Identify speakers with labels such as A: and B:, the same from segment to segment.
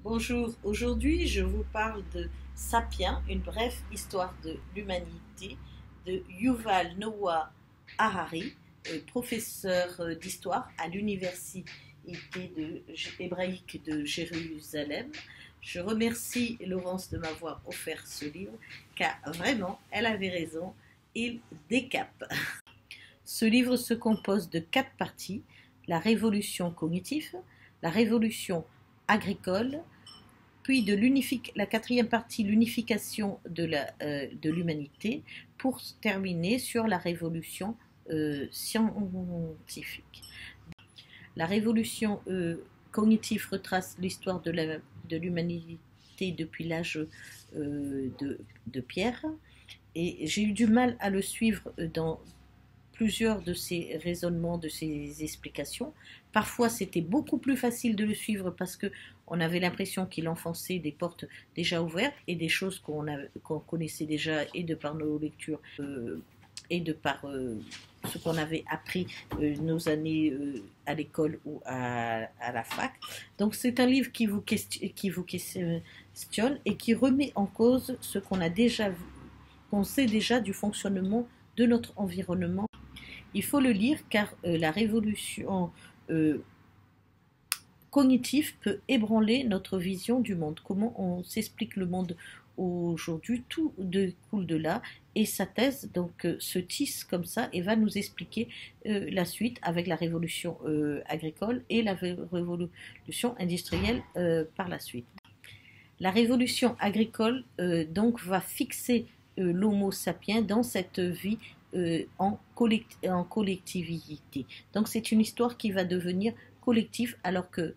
A: Bonjour, aujourd'hui je vous parle de Sapiens, une brève histoire de l'humanité de Yuval Noah Harari, professeur d'histoire à l'université hébraïque de Jérusalem. Je remercie Laurence de m'avoir offert ce livre car vraiment elle avait raison, il décape. Ce livre se compose de 4 parties: la révolution cognitive, la révolution agricole, puis de la quatrième partie, l'unification de l'humanité, pour terminer sur la révolution scientifique. La révolution cognitive retrace l'histoire de l'humanité depuis l'âge de pierre, et j'ai eu du mal à le suivre dans plusieurs de ces raisonnements, de ces explications. Parfois, c'était beaucoup plus facile de le suivre parce que on avait l'impression qu'il enfonçait des portes déjà ouvertes et des choses qu'on connaissait déjà, et de par nos lectures et de par ce qu'on avait appris nos années à l'école ou à la fac. Donc c'est un livre qui vous questionne et qui remet en cause ce qu'on a déjà vu, qu'on sait déjà du fonctionnement de notre environnement. Il faut le lire car la révolution cognitive peut ébranler notre vision du monde. Comment on s'explique le monde aujourd'hui, tout découle de là, et sa thèse donc se tisse comme ça et va nous expliquer la suite avec la révolution agricole et la révolution industrielle par la suite. La révolution agricole donc va fixer l'homo sapiens dans cette vie en collectivité. Donc c'est une histoire qui va devenir collective, alors que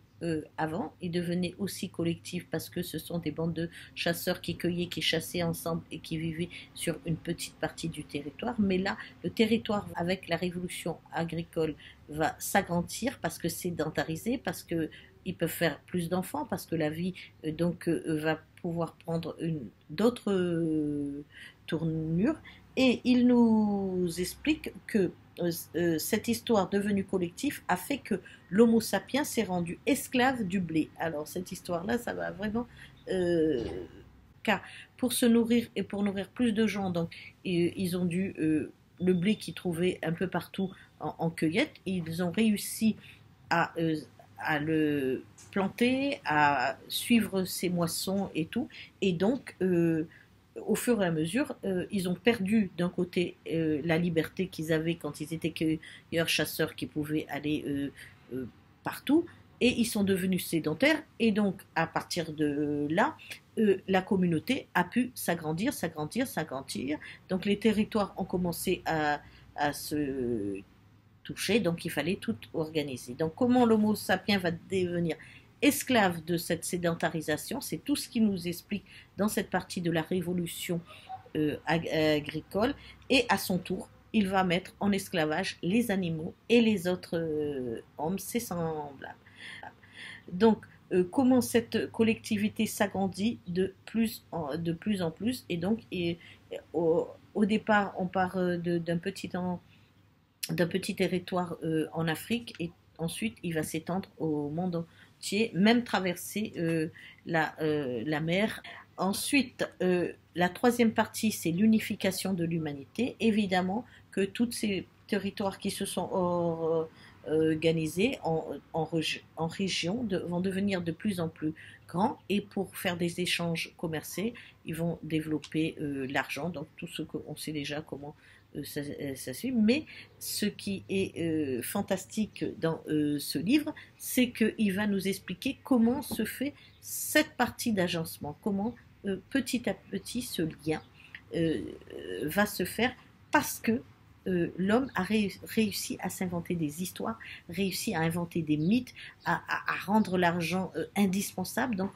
A: avant, il devenait aussi collectif parce que ce sont des bandes de chasseurs qui cueillaient, qui chassaient ensemble et qui vivaient sur une petite partie du territoire. Mais là, le territoire, avec la révolution agricole, va s'agrandir parce que c'est sédentarisé, parce que ils peuvent faire plus d'enfants, parce que la vie va pouvoir prendre d'autres tournures. Et il nous explique que cette histoire devenue collective a fait que l'homo sapiens s'est rendu esclave du blé. Alors cette histoire-là, ça va vraiment... car pour se nourrir et pour nourrir plus de gens, donc ils ont dû... le blé qu'ils trouvaient un peu partout en cueillette, ils ont réussi à le planter, à suivre ses moissons et tout. Et donc, au fur et à mesure, ils ont perdu d'un côté la liberté qu'ils avaient quand ils étaient cueilleurs chasseurs, qui pouvaient aller partout, et ils sont devenus sédentaires. Et donc, à partir de là, la communauté a pu s'agrandir, s'agrandir, s'agrandir. Donc, les territoires ont commencé à se toucher, donc il fallait tout organiser. Donc, comment l'homo sapiens va devenir esclave de cette sédentarisation, c'est tout ce qu'il nous explique dans cette partie de la révolution agricole. Et à son tour, il va mettre en esclavage les animaux et les autres hommes, ses semblables. Donc, comment cette collectivité s'agrandit de plus en plus. Et donc, au départ, on part d'un petit territoire en Afrique, et ensuite il va s'étendre au monde entier, même traverser la mer. Ensuite, la troisième partie, c'est l'unification de l'humanité. Évidemment que tous ces territoires qui se sont organisés en régions vont devenir de plus en plus grands, et pour faire des échanges commerciaux, ils vont développer l'argent, donc tout ce qu'on sait déjà comment ça suit. Mais ce qui est fantastique dans ce livre, c'est qu'il va nous expliquer comment se fait cette partie d'agencement, comment petit à petit ce lien va se faire, parce que l'homme a réussi à s'inventer des histoires, réussi à inventer des mythes, à rendre l'argent indispensable, donc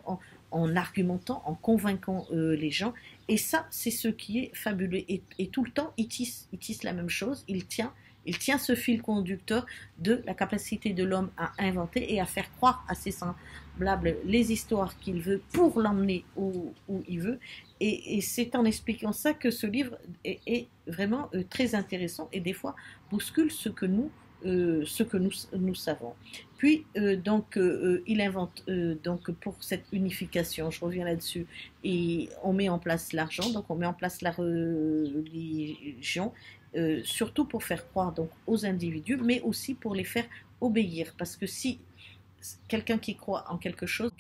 A: en argumentant, en convainquant les gens. Et ça, c'est ce qui est fabuleux. Et tout le temps, il tisse la même chose. Il tient ce fil conducteur de la capacité de l'homme à inventer et à faire croire à ses semblables les histoires qu'il veut pour l'emmener où il veut. Et c'est en expliquant ça que ce livre est vraiment très intéressant, et des fois bouscule ce que nous savons. Puis, il invente, donc pour cette unification, je reviens là-dessus, et on met en place l'argent, donc on met en place la religion, surtout pour faire croire donc, aux individus, mais aussi pour les faire obéir. Parce que si quelqu'un qui croit en quelque chose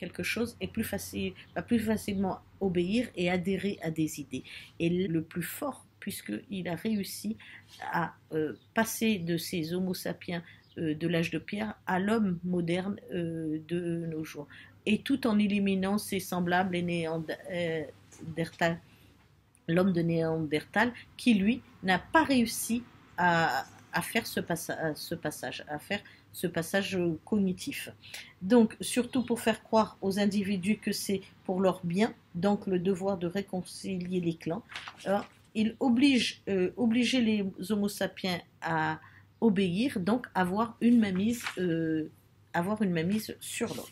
A: est plus facile, va plus facilement obéir et adhérer à des idées. Et le plus fort, puisqu'il a réussi à passer de ces homo sapiens de l'âge de pierre à l'homme moderne de nos jours. Et tout en éliminant ses semblables et Néandertal, l'homme de Néandertal, qui lui n'a pas réussi à faire ce passage, à faire ce passage cognitif. Donc, surtout pour faire croire aux individus que c'est pour leur bien, donc le devoir de réconcilier les clans. Alors, il obligeait les homo sapiens à obéir, donc avoir une mainmise sur l'homme.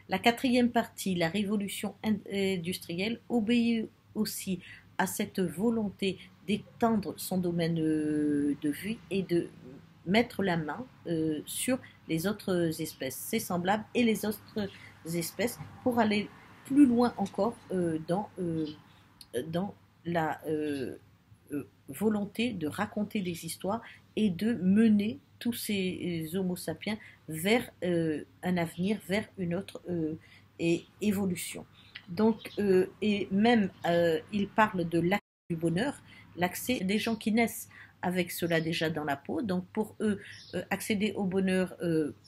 A: La quatrième partie, la révolution industrielle, obéit aussi à cette volonté d'étendre son domaine de vue et de mettre la main sur les autres espèces, ses semblables et les autres espèces, pour aller plus loin encore dans la volonté de raconter des histoires et de mener tous ces homo sapiens vers un avenir, vers une autre évolution. Donc, et même, il parle de l'accès du bonheur, l'accès des gens qui naissent avec cela déjà dans la peau. Donc, pour eux, accéder au bonheur,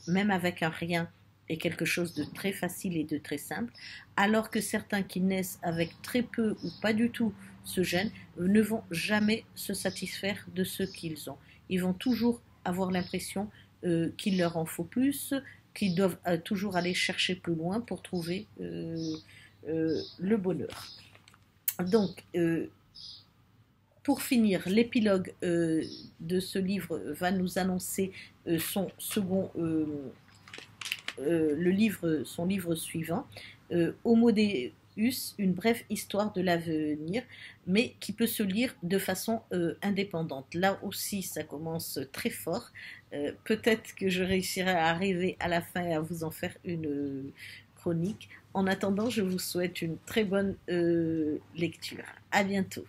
A: même avec un rien, est quelque chose de très facile et de très simple, alors que certains qui naissent avec très peu ou pas du tout ce gène ne vont jamais se satisfaire de ce qu'ils ont. Ils vont toujours avoir l'impression qu'il leur en faut plus, qu'ils doivent toujours aller chercher plus loin pour trouver le bonheur. Donc, pour finir, l'épilogue de ce livre va nous annoncer son livre suivant, Homo Deus, une brève histoire de l'avenir, mais qui peut se lire de façon indépendante. Là aussi, ça commence très fort. Peut-être que je réussirai à arriver à la fin et à vous en faire une chronique. En attendant, je vous souhaite une très bonne lecture. À bientôt.